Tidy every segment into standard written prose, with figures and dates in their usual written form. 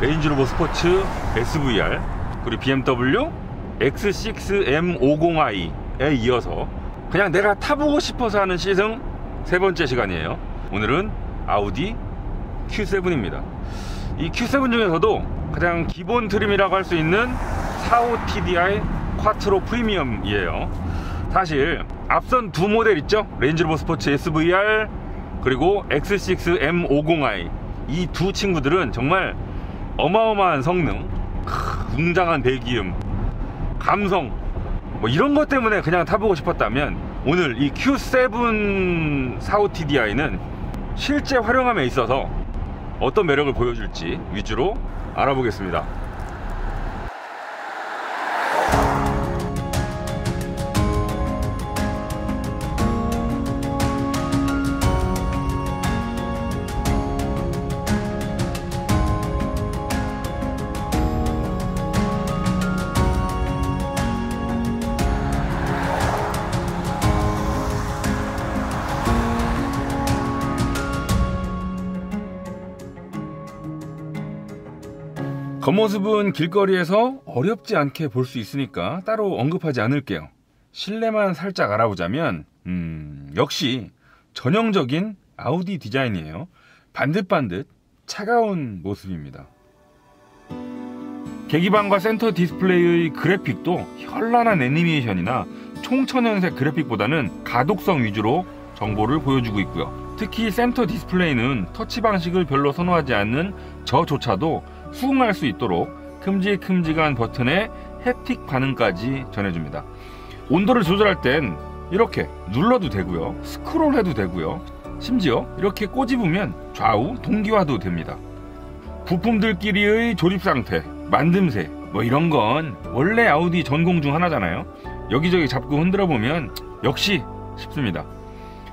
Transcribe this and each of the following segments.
레인지로버 스포츠 SVR, 그리고 BMW X6 M50i에 이어서 그냥 내가 타보고 싶어서 하는 시승 세 번째 시간이에요. 오늘은 아우디 Q7입니다. 이 Q7 중에서도 가장 기본 트림이라고 할 수 있는 45TDI 쿼트로 프리미엄이에요. 사실 앞선 두 모델 있죠? 레인지로버 스포츠 SVR 그리고 X6 M50i, 이 두 친구들은 정말 어마어마한 성능, 웅장한 배기음, 감성, 뭐 이런 것 때문에 그냥 타보고 싶었다면 오늘 이 Q7 45TDI는 실제 활용함에 있어서 어떤 매력을 보여줄지 위주로 알아보겠습니다. 겉모습은 길거리에서 어렵지 않게 볼 수 있으니까 따로 언급하지 않을게요. 실내만 살짝 알아보자면 역시 전형적인 아우디 디자인이에요. 반듯반듯 차가운 모습입니다. 계기판과 센터 디스플레이의 그래픽도 현란한 애니메이션이나 총천연색 그래픽보다는 가독성 위주로 정보를 보여주고 있고요. 특히 센터 디스플레이는 터치 방식을 별로 선호하지 않는 저조차도 수긍할 수 있도록 큼직큼직한 버튼에 햅틱 반응까지 전해줍니다. 온도를 조절할 땐 이렇게 눌러도 되고요, 스크롤해도 되고요, 심지어 이렇게 꼬집으면 좌우 동기화도 됩니다. 부품들끼리의 조립 상태, 만듦새 뭐 이런 건 원래 아우디 전공 중 하나잖아요. 여기저기 잡고 흔들어 보면 역시 쉽습니다.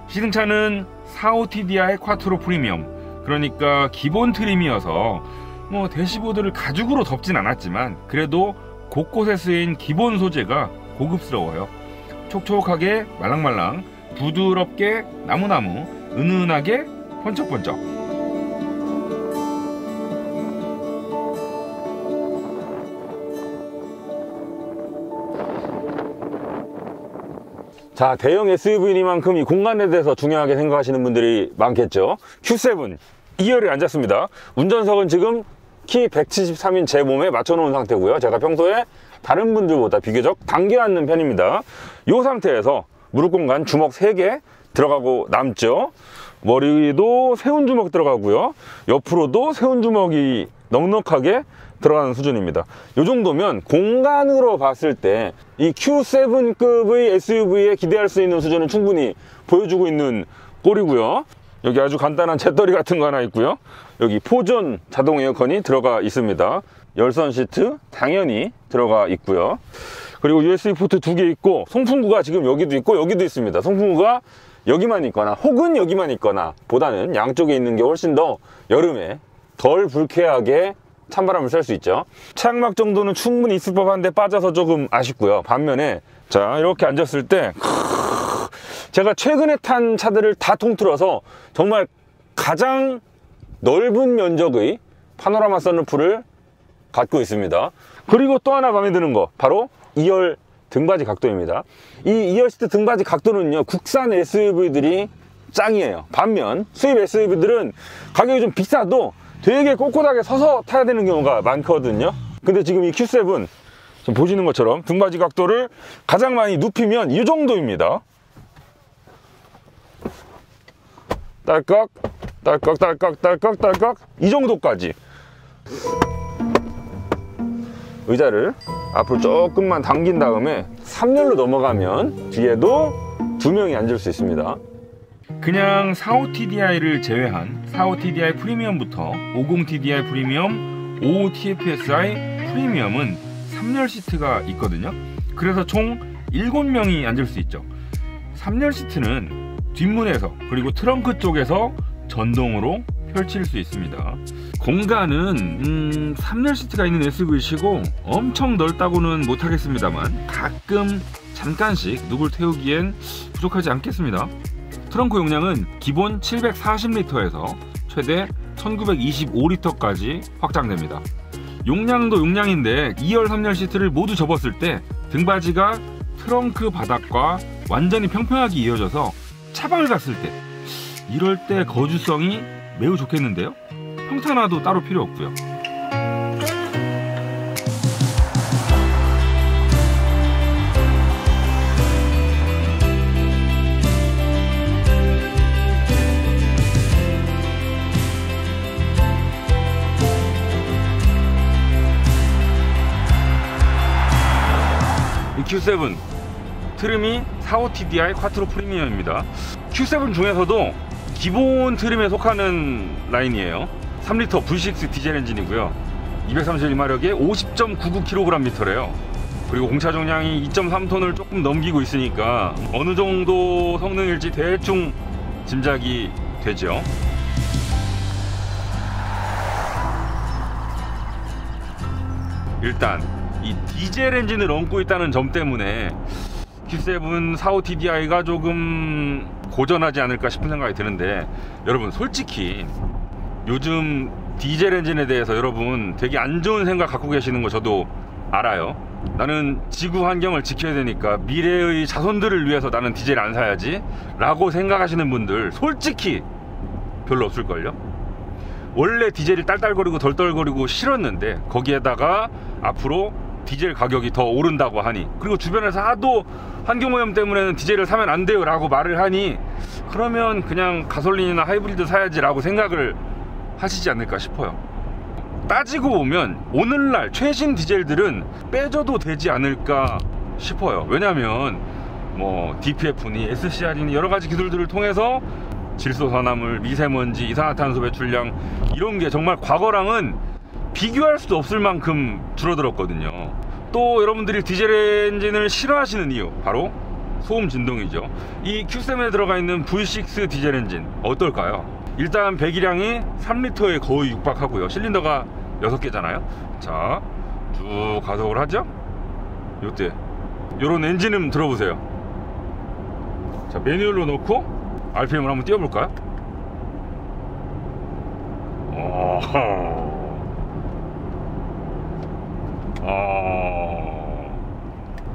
시승차는 45TDI 쿼트로 프리미엄, 그러니까 기본 트림이어서 뭐 대시보드를 가죽으로 덮진 않았지만 그래도 곳곳에 쓰인 기본 소재가 고급스러워요. 촉촉하게 말랑말랑, 부드럽게 나무나무, 은은하게 번쩍번쩍. 자, 대형 SUV니만큼 이 공간에 대해서 중요하게 생각하시는 분들이 많겠죠. Q7 2열에 앉았습니다. 운전석은 지금 키 173인 제 몸에 맞춰놓은 상태고요. 제가 평소에 다른 분들보다 비교적 당겨 앉는 편입니다. 이 상태에서 무릎 공간 주먹 3개 들어가고 남죠. 머리도 세운 주먹 들어가고요. 옆으로도 세운 주먹이 넉넉하게 들어가는 수준입니다. 이 정도면 공간으로 봤을 때 이 Q7급의 SUV에 기대할 수 있는 수준은 충분히 보여주고 있는 꼴이고요. 여기 아주 간단한 재떨이 같은 거 하나 있고요. 여기 포존 자동 에어컨이 들어가 있습니다. 열선 시트 당연히 들어가 있고요. 그리고 USB 포트 2개 있고, 송풍구가 지금 여기도 있고 여기도 있습니다. 송풍구가 여기만 있거나 혹은 여기만 있거나 보다는 양쪽에 있는 게 훨씬 더 여름에 덜 불쾌하게 찬바람을 쐴 수 있죠. 차양막 정도는 충분히 있을 법한데 빠져서 조금 아쉽고요. 반면에 자, 이렇게 앉았을 때 제가 최근에 탄 차들을 다 통틀어서 정말 가장 넓은 면적의 파노라마 선루프를 갖고 있습니다. 그리고 또 하나 마음에 드는 거, 바로 2열 등받이 각도입니다. 이 2열 시트 등받이 각도는요, 국산 SUV들이 짱이에요. 반면 수입 SUV들은 가격이 좀 비싸도 되게 꼿꼿하게 서서 타야 되는 경우가 많거든요. 근데 지금 이 Q7 지금 보시는 것처럼 등받이 각도를 가장 많이 눕히면 이 정도입니다. 딸깍 딸깍 딸깍 딸깍 딸깍 이 정도까지. 의자를 앞으로 조금만 당긴 다음에 3열로 넘어가면 뒤에도 2명이 앉을 수 있습니다. 그냥 45TDI를 제외한 45TDI 프리미엄부터 50TDI 프리미엄, 55TFSI 프리미엄은 3열 시트가 있거든요. 그래서 총 7명이 앉을 수 있죠. 3열 시트는 뒷문에서 그리고 트렁크 쪽에서 전동으로 펼칠 수 있습니다. 공간은 3열 시트가 있는 SUV시고 엄청 넓다고는 못하겠습니다만 가끔 잠깐씩 누굴 태우기엔 부족하지 않겠습니다. 트렁크 용량은 기본 740리터에서 최대 1925리터까지 확장됩니다. 용량도 용량인데 2열 3열 시트를 모두 접었을 때 등받이가 트렁크 바닥과 완전히 평평하게 이어져서 차박을 갔을 때 이럴 때 거주성이 매우 좋겠는데요. 평탄화도 따로 필요 없고요. 이 Q7 트림이 45TDI 쿼트로 프리미엄입니다. Q7 중에서도 기본 트림에 속하는 라인이에요. 3리터 V6 디젤 엔진이고요. 231마력에 50.99kgm래요. 그리고 공차重량이 2.3톤을 조금 넘기고 있으니까 어느 정도 성능일지 대충 짐작이 되죠. 일단 이 디젤 엔진을 얹고 있다는 점 때문에 Q7 45TDI가 조금 고전하지 않을까 싶은 생각이 드는데, 여러분 솔직히 요즘 디젤 엔진에 대해서 여러분 되게 안 좋은 생각 갖고 계시는 거 저도 알아요. 나는 지구 환경을 지켜야 되니까 미래의 자손들을 위해서 나는 디젤 안 사야지 라고 생각하시는 분들 솔직히 별로 없을걸요. 원래 디젤이 딸딸거리고 덜덜거리고 싫었는데 거기에다가 앞으로 디젤 가격이 더 오른다고 하니, 그리고 주변에서 하도 환경오염 때문에는 디젤을 사면 안 돼요 라고 말을 하니, 그러면 그냥 가솔린이나 하이브리드 사야지 라고 생각을 하시지 않을까 싶어요. 따지고 보면 오늘날 최신 디젤들은 빼줘도 되지 않을까 싶어요. 왜냐면 뭐 DPF니 SCR이니 여러가지 기술들을 통해서 질소산화물, 미세먼지, 이산화탄소 배출량 이런 게 정말 과거랑은 비교할 수도 없을 만큼 줄어들었거든요. 또 여러분들이 디젤 엔진을 싫어하시는 이유, 바로 소음 진동이죠. 이 Q7에 들어가 있는 V6 디젤 엔진 어떨까요? 일단 배기량이 3리터에 거의 육박하고요. 실린더가 6개잖아요 자, 쭉 가속을 하죠. 요때 요런 엔진음 들어보세요. 자, 매뉴얼로 놓고 RPM을 한번 띄워볼까요?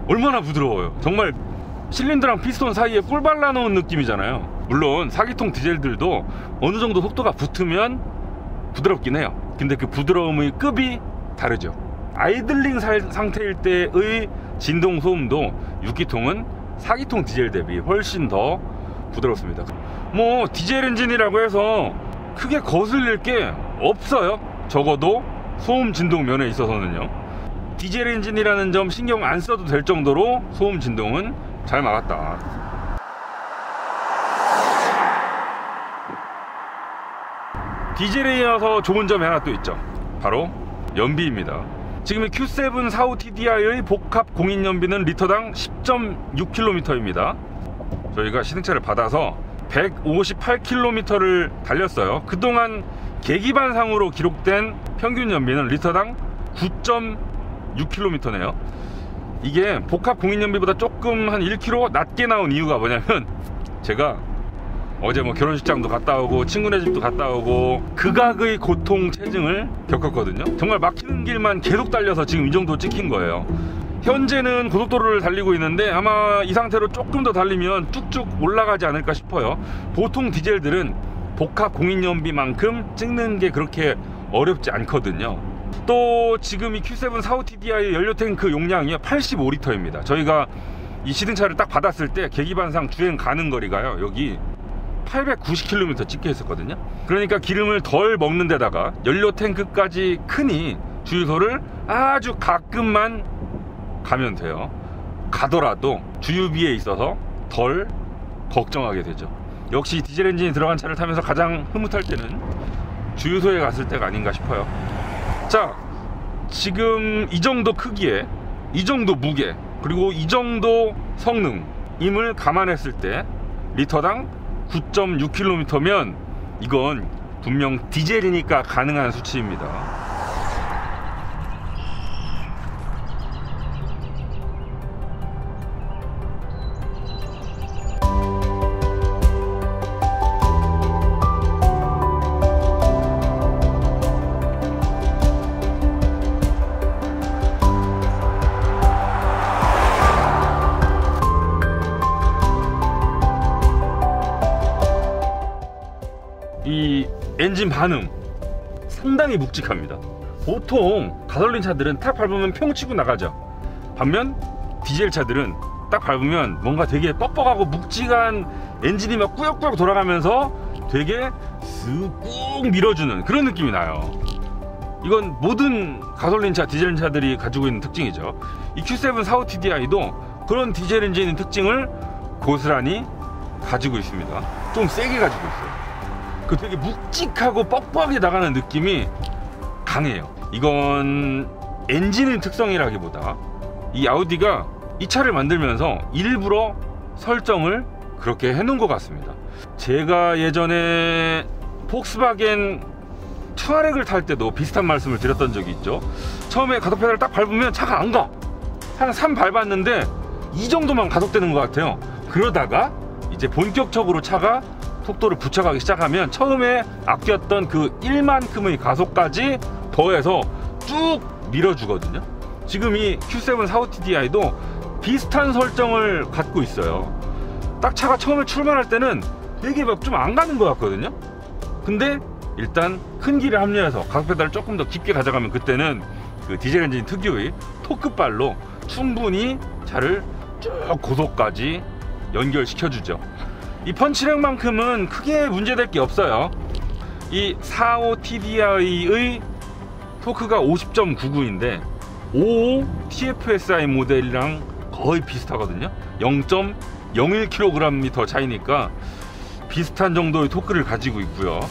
얼마나 부드러워요. 정말 실린더랑 피스톤 사이에 꿀 발라놓은 느낌이잖아요. 물론 4기통 디젤들도 어느 정도 속도가 붙으면 부드럽긴 해요. 근데 그 부드러움의 급이 다르죠. 아이들링 상태일 때의 진동 소음도 6기통은 4기통 디젤 대비 훨씬 더 부드럽습니다. 뭐 디젤 엔진이라고 해서 크게 거슬릴 게 없어요. 적어도 소음 진동 면에 있어서는요. 디젤 엔진이라는 점 신경 안 써도 될 정도로 소음 진동은 잘 막았다. 디젤에 이어서 좋은 점이 하나 또 있죠. 바로 연비입니다. 지금 이 Q7 45TDI의 복합 공인 연비는 리터당 10.6km입니다. 저희가 시승차를 받아서 158km를 달렸어요. 그동안 계기반상으로 기록된 평균 연비는 리터당 9.6km네요. 이게 복합 공인 연비보다 조금 한 1km 낮게 나온 이유가 뭐냐면, 제가 어제 뭐 결혼식장도 갔다 오고 친구네 집도 갔다 오고 극악의 고통 체증을 겪었거든요. 정말 막히는 길만 계속 달려서 지금 이 정도 찍힌 거예요. 현재는 고속도로를 달리고 있는데 아마 이 상태로 조금 더 달리면 쭉쭉 올라가지 않을까 싶어요. 보통 디젤들은 복합 공인연비만큼 찍는 게 그렇게 어렵지 않거든요. 또 지금 이 Q7 45TDI 연료탱크 용량이 85리터입니다 저희가 이 시승차를 딱 받았을 때 계기반상 주행 가는 거리가요, 여기 890km 찍혀 있었거든요. 그러니까 기름을 덜 먹는 데다가 연료탱크까지 크니 주유소를 아주 가끔만 가면 돼요. 가더라도 주유비에 있어서 덜 걱정하게 되죠. 역시 디젤 엔진이 들어간 차를 타면서 가장 흐뭇할 때는 주유소에 갔을 때가 아닌가 싶어요. 자, 지금 이 정도 크기에 이 정도 무게 그리고 이 정도 성능임을 감안했을 때 리터당 9.6km면 이건 분명 디젤이니까 가능한 수치입니다. 이 엔진 반응 상당히 묵직합니다. 보통 가솔린 차들은 딱 밟으면 평 치고 나가죠. 반면 디젤 차들은 딱 밟으면 뭔가 되게 뻑뻑하고 묵직한 엔진이 막 꾸역꾸역 돌아가면서 되게 쓱 밀어주는 그런 느낌이 나요. 이건 모든 가솔린차, 디젤 차들이 가지고 있는 특징이죠. 이 Q7 45TDI도 그런 디젤 엔진의 특징을 고스란히 가지고 있습니다. 좀 세게 가지고 있어요. 그 되게 묵직하고 뻑뻑하게 나가는 느낌이 강해요. 이건 엔진의 특성이라기보다 이 아우디가 이 차를 만들면서 일부러 설정을 그렇게 해놓은 것 같습니다. 제가 예전에 폭스바겐 투아렉을 탈 때도 비슷한 말씀을 드렸던 적이 있죠. 처음에 가속 페달을 딱 밟으면 차가 안 가. 한 3 밟았는데 이 정도만 가속되는 것 같아요. 그러다가 이제 본격적으로 차가 속도를 붙여가기 시작하면 처음에 아꼈던 그 1만큼의 가속까지 더해서 쭉 밀어주거든요. 지금 이 Q7 45TDI도 비슷한 설정을 갖고 있어요. 딱 차가 처음에 출발할 때는 되게 막 좀 안 가는 것 같거든요. 근데 일단 큰 길에 합류해서 가속 페달을 조금 더 깊게 가져가면 그때는 그 디젤 엔진 특유의 토크발로 충분히 차를 쭉 고속까지 연결시켜주죠. 이 펀치력만큼은 크게 문제될 게 없어요. 이 45TDI의 토크가 50.99인데 55 TFSI 모델이랑 거의 비슷하거든요. 0.01kg이 더 차이니까 비슷한 정도의 토크를 가지고 있고요.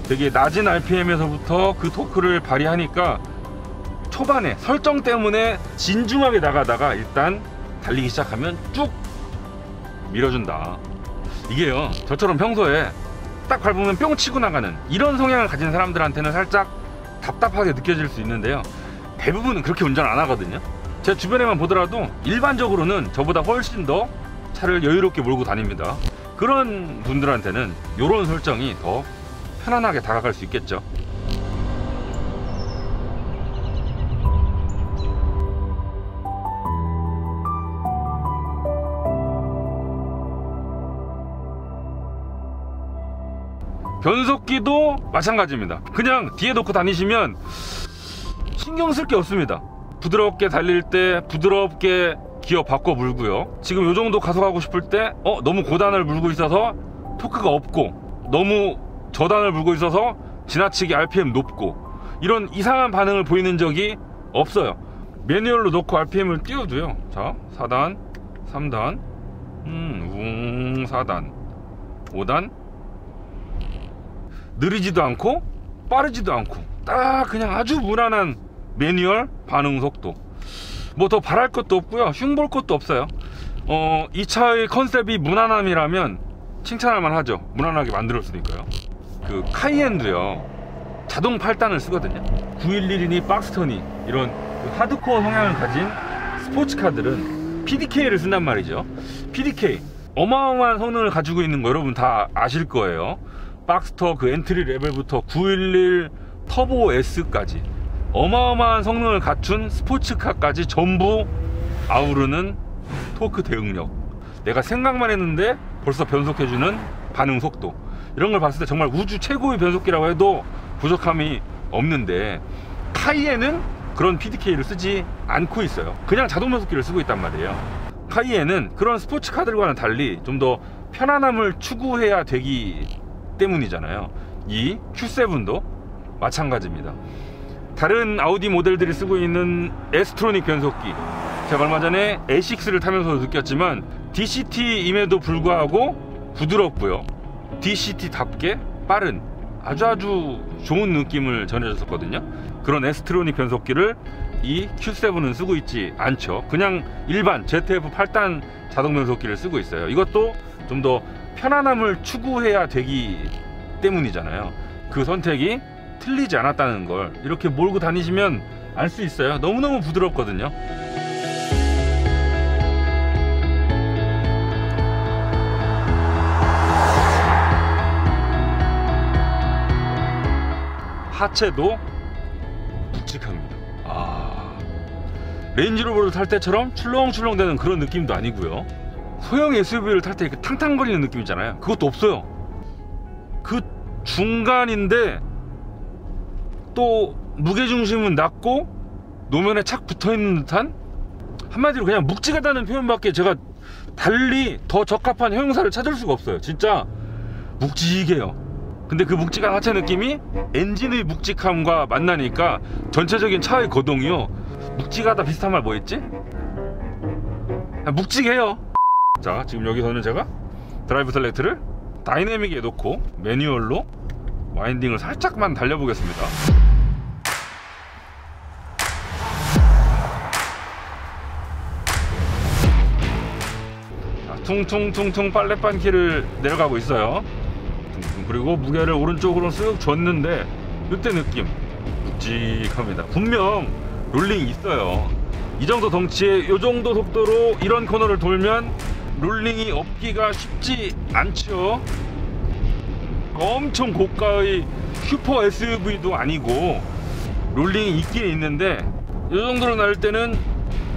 되게 낮은 RPM에서부터 그 토크를 발휘하니까 초반에 설정 때문에 진중하게 나가다가 일단 달리기 시작하면 쭉 밀어준다. 이게요, 저처럼 평소에 딱 밟으면 뿅 치고 나가는 이런 성향을 가진 사람들한테는 살짝 답답하게 느껴질 수 있는데요, 대부분은 그렇게 운전 안 하거든요. 제 주변에만 보더라도 일반적으로는 저보다 훨씬 더 차를 여유롭게 몰고 다닙니다. 그런 분들한테는 이런 설정이 더 편안하게 다가갈 수 있겠죠. 변속기도 마찬가지입니다. 그냥 뒤에 놓고 다니시면 신경 쓸 게 없습니다. 부드럽게 달릴 때 부드럽게 기어 바꿔 물고요. 지금 요 정도 가속하고 싶을 때 너무 고단을 물고 있어서 토크가 없고, 너무 저단을 물고 있어서 지나치게 RPM 높고, 이런 이상한 반응을 보이는 적이 없어요. 매뉴얼로 놓고 RPM을 띄워도요. 자, 4단, 3단, 4단, 5단. 느리지도 않고 빠르지도 않고 딱 그냥 아주 무난한 매뉴얼 반응 속도. 뭐 더 바랄 것도 없고요, 흉볼 것도 없어요. 이 차의 컨셉이 무난함이라면 칭찬할 만하죠. 무난하게 만들었으니까요. 그 카이엔도요, 자동 8단을 쓰거든요. 911이니 박스턴이 이런 그 하드코어 성향을 가진 스포츠카들은 PDK를 쓴단 말이죠. PDK 어마어마한 성능을 가지고 있는 거 여러분 다 아실 거예요. 박스터 그 엔트리 레벨부터 911 터보 S까지 어마어마한 성능을 갖춘 스포츠카까지 전부 아우르는 토크 대응력. 내가 생각만 했는데 벌써 변속해주는 반응 속도. 이런 걸 봤을 때 정말 우주 최고의 변속기라고 해도 부족함이 없는데, 카이엔은 그런 PDK를 쓰지 않고 있어요. 그냥 자동 변속기를 쓰고 있단 말이에요. 카이엔은 그런 스포츠카들과는 달리 좀 더 편안함을 추구해야 되기 때문이잖아요. 이 Q7도 마찬가지입니다. 다른 아우디 모델들이 쓰고 있는 에스트로닉 변속기, 제가 얼마 전에 A6를 타면서 느꼈지만 DCT임에도 불구하고 부드럽고요, DCT답게 빠른 아주 좋은 느낌을 전해줬었거든요. 그런 에스트로닉 변속기를 이 Q7은 쓰고 있지 않죠. 그냥 일반 ZF 8단 자동 변속기를 쓰고 있어요. 이것도 좀 더 편안함을 추구해야 되기 때문이잖아요. 그 선택이 틀리지 않았다는 걸 이렇게 몰고 다니시면 알 수 있어요. 너무너무 부드럽거든요. 하체도 묵직합니다. 레인지로버를 탈 때처럼 출렁출렁 되는 그런 느낌도 아니고요, 소형 SUV를 탈 때 이렇게 탕탕거리는 느낌 있잖아요. 그것도 없어요. 그 중간인데 또 무게중심은 낮고 노면에 착 붙어있는 듯한, 한마디로 그냥 묵직하다는 표현밖에 제가 달리 더 적합한 형용사를 찾을 수가 없어요. 진짜 묵직해요. 근데 그 묵직한 하체 느낌이 엔진의 묵직함과 만나니까 전체적인 차의 거동이요, 묵직하다 비슷한 말 뭐였지? 묵직해요. 자, 지금 여기서는 제가 드라이브 셀렉트를 다이내믹에 놓고 매뉴얼로 와인딩을 살짝만 달려보겠습니다. 자, 퉁퉁퉁퉁 빨래반키를 내려가고 있어요. 퉁퉁. 그리고 무게를 오른쪽으로 쓱 줬는데 이때 느낌 묵직합니다. 분명 롤링이 있어요. 이 정도 덩치에 이 정도 속도로 이런 코너를 돌면 롤링이 없기가 쉽지 않죠. 엄청 고가의 슈퍼 SUV도 아니고 롤링이 있긴 있는데 이 정도로 날 때는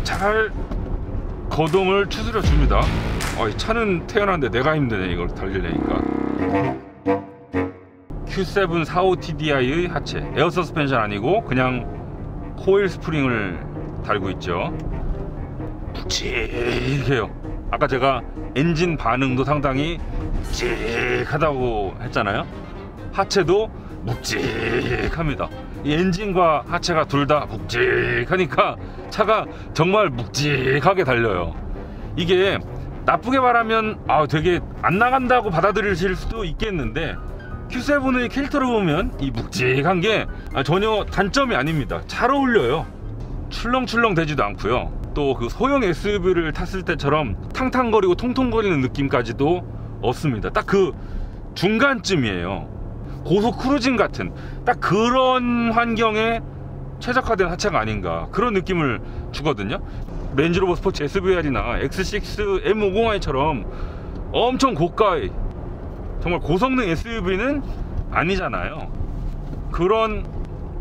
잘 거동을 추스려 줍니다. 이 차는 태어났는데 내가 힘드네, 이걸 달리려니까. Q7 45TDI의 하체, 에어 서스펜션 아니고 그냥 코일 스프링을 달고 있죠. 묵직해요. 아까 제가 엔진 반응도 상당히 묵직하다고 했잖아요. 하체도 묵직합니다. 이 엔진과 하체가 둘 다 묵직하니까 차가 정말 묵직하게 달려요. 이게 나쁘게 말하면 되게 안 나간다고 받아들이실 수도 있겠는데, Q7의 캐릭터를 보면 이 묵직한 게 전혀 단점이 아닙니다. 잘 어울려요. 출렁출렁 되지도 않고요. 또 그 소형 SUV를 탔을 때처럼 탕탕거리고 통통거리는 느낌까지도 없습니다. 딱 그 중간쯤이에요. 고속 크루징 같은 딱 그런 환경에 최적화된 하체가 아닌가, 그런 느낌을 주거든요. 렌즈로버 스포츠 SVR이나 X6 M501처럼 엄청 고가의 정말 고성능 SUV는 아니잖아요. 그런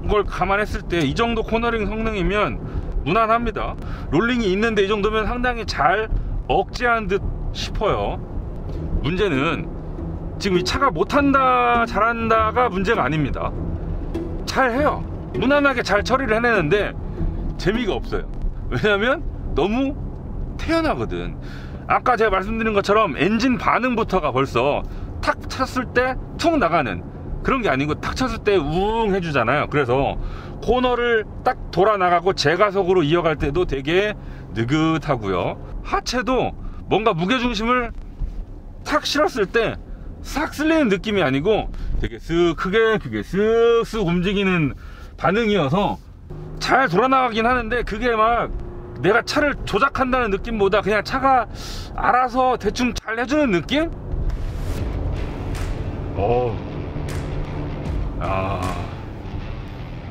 걸 감안했을 때 이 정도 코너링 성능이면 무난합니다. 롤링이 있는데 이 정도면 상당히 잘 억제한 듯 싶어요. 문제는 지금 이 차가 못한다 잘한다가 문제가 아닙니다. 잘해요. 무난하게 잘 처리를 해내는데 재미가 없어요. 왜냐면 너무 태연하거든. 아까 제가 말씀드린 것처럼 엔진 반응부터가 벌써 탁 쳤을 때 툭 나가는 그런 게 아니고, 탁 쳤을 때 우웅 해주잖아요. 그래서 코너를 딱 돌아 나가고 제가속으로 이어갈 때도 되게 느긋하고요. 하체도 뭔가 무게중심을 탁 실었을 때 싹 쓸리는 느낌이 아니고 되게 쓱 크게 쓱쓱 움직이는 반응이어서 잘 돌아 나가긴 하는데, 그게 막 내가 차를 조작한다는 느낌보다 그냥 차가 알아서 대충 잘 해주는 느낌?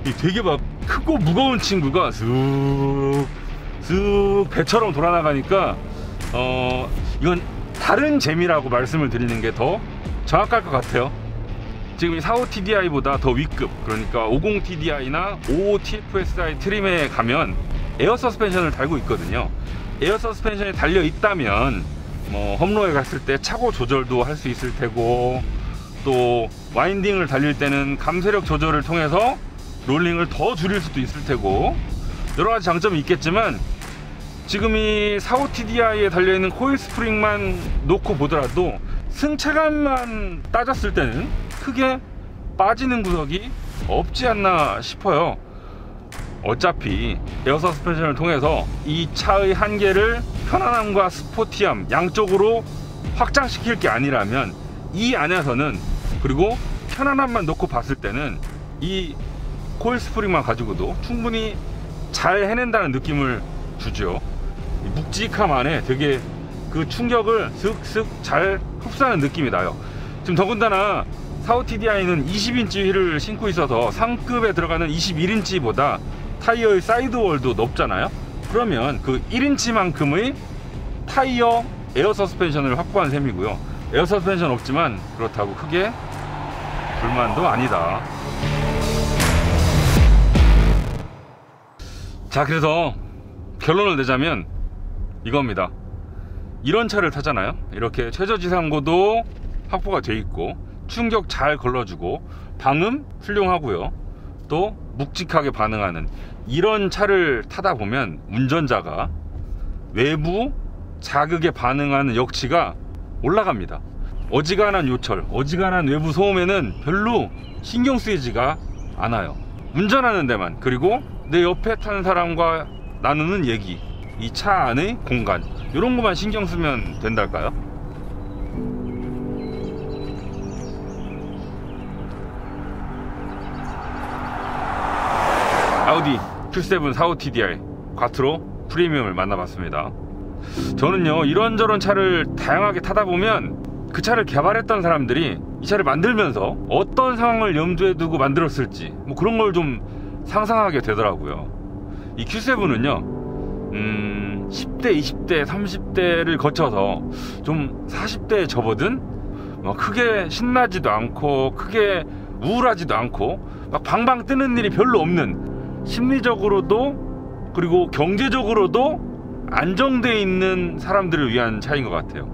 이 되게 막 크고 무거운 친구가 쓱 배처럼 돌아나가니까 이건 다른 재미라고 말씀을 드리는 게 더 정확할 것 같아요. 지금 이 45TDI보다 더 위급, 그러니까 50TDI나 55TFSI 트림에 가면 에어 서스펜션을 달고 있거든요. 에어 서스펜션이 달려 있다면 뭐 험로에 갔을 때 차고 조절도 할 수 있을 테고, 또 와인딩을 달릴 때는 감쇄력 조절을 통해서 롤링을 더 줄일 수도 있을 테고, 여러가지 장점이 있겠지만 지금 이 45TDI에 달려있는 코일 스프링만 놓고 보더라도 승차감만 따졌을 때는 크게 빠지는 구석이 없지 않나 싶어요. 어차피 에어 서스펜션을 통해서 이 차의 한계를 편안함과 스포티함 양쪽으로 확장시킬 게 아니라면 이 안에서는, 그리고 편안함만 놓고 봤을 때는 이 코일 스프링만 가지고도 충분히 잘 해낸다는 느낌을 주죠. 묵직함 안에 되게 그 충격을 슥슥 잘 흡수하는 느낌이 나요. 지금 더군다나 45TDI는 20인치 휠을 신고 있어서 상급에 들어가는 21인치보다 타이어의 사이드월도 높잖아요. 그러면 그 1인치만큼의 타이어 에어 서스펜션을 확보한 셈이고요. 에어 서스펜션 없지만 그렇다고 크게 불만도 아니다. 자, 그래서 결론을 내자면 이겁니다. 이런 차를 타잖아요. 이렇게 최저지상고도 확보가 돼 있고 충격 잘 걸러주고 방음 훌륭하고요. 또 묵직하게 반응하는 이런 차를 타다 보면 운전자가 외부 자극에 반응하는 역치가 올라갑니다. 어지간한 요철, 어지간한 외부 소음에는 별로 신경 쓰이지가 않아요. 운전하는 데만, 그리고 내 옆에 타는 사람과 나누는 얘기, 이 차 안의 공간, 이런 것만 신경 쓰면 된달까요? 아우디 Q7 45TDI 꽈트로 프리미엄을 만나봤습니다. 저는요, 이런저런 차를 다양하게 타다 보면 그 차를 개발했던 사람들이 이 차를 만들면서 어떤 상황을 염두에 두고 만들었을지 뭐 그런 걸 좀 상상하게 되더라고요. 이 Q7은요 10대, 20대, 30대를 거쳐서 좀 40대에 접어든 크게 신나지도 않고 크게 우울하지도 않고 막 방방 뜨는 일이 별로 없는, 심리적으로도 그리고 경제적으로도 안정되어 있는 사람들을 위한 차인 것 같아요.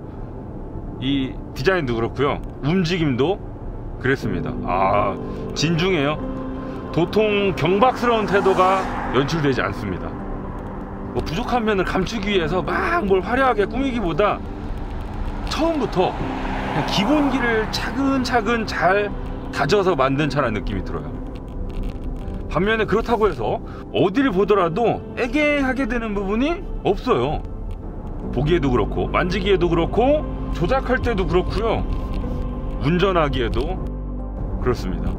이 디자인도 그렇고요, 움직임도 그랬습니다. 진중해요. 도통 경박스러운 태도가 연출되지 않습니다. 뭐 부족한 면을 감추기 위해서 막 뭘 화려하게 꾸미기보다 처음부터 그냥 기본기를 차근차근 잘 다져서 만든 차라는 느낌이 들어요. 반면에 그렇다고 해서 어디를 보더라도 애매하게 되는 부분이 없어요. 보기에도 그렇고 만지기에도 그렇고 조작할 때도 그렇고요, 운전하기에도 그렇습니다.